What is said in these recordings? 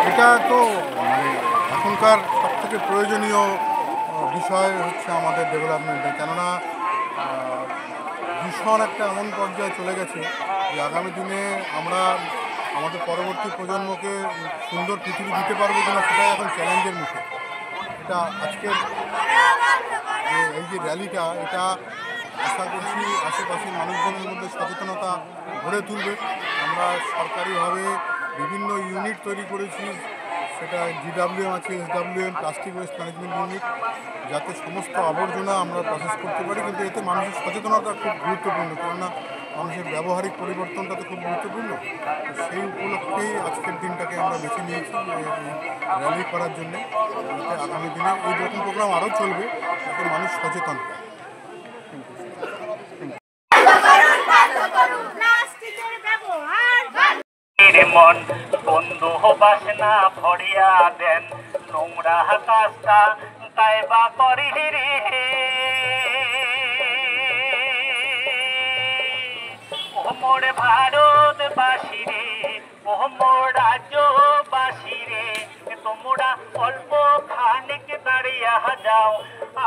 এটা তো মানে এখনকার সবথেকে প্রয়োজনীয় বিষয় হচ্ছে আমাদের ডেভেলপমেন্টে, কেননা ভীষণ একটা এমন পর্যায়ে চলে গেছে যে আগামী দিনে আমরা আমাদের পরবর্তী প্রজন্মকে সুন্দর পৃথিবী দিতে পারবো কিনা সেটাই এখন চ্যালেঞ্জের মুখে। এটা আজকের এই যে র্যালিটা, এটা আশা করছি আশেপাশের মানুষজনের মধ্যে সচেতনতা গড়ে তুলবে। আমরা সরকারিভাবে বিভিন্ন ইউনিট তৈরি করেছি, সেটা GWM আছে, SWM plastic waste management unit, যাতে সমস্ত আবর্জনা আমরা প্রসেস করতে পারি। কিন্তু এতে মানুষের সচেতনতা খুব গুরুত্বপূর্ণ, কেননা মানুষের ব্যবহারিক পরিবর্তনটা তো খুব গুরুত্বপূর্ণ। সেই উপলক্ষেই আজকের দিনটাকে আমরা বেছে নিয়েছি র্যালি করার জন্যে, যাতে আগামী দিনে এই রকম প্রোগ্রাম আরও চলবে, যাতে মানুষ সচেতন হয়। মন বন্ধু বাসনা ভরিয়া দেন নোংরা কাজটা তাই বা করি রে ও মোর ভারতবাসী রে, ও মোর রাজ্যবাসী রে, তোমরা অল্প খানিক দাঁড়িয়া যাও,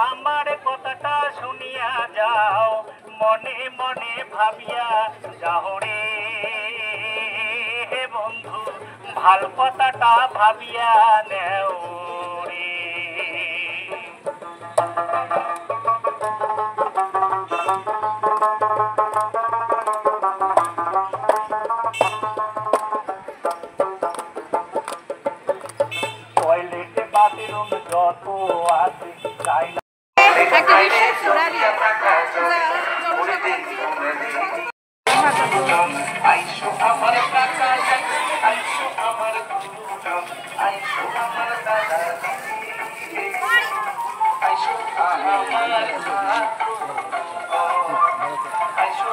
আমার কথাটা শুনিয়া যাও, মনে মনে ভাবিয়া যাও রে বন্ধু, ভাল কথাটা ভাবিয়া নেও রে। টয়লেট বাথরুম যত আছে তাই না আইসো আমার কাকা আইসো আমার দুজন আইসো আমার দাদা আইসো আমার আইসো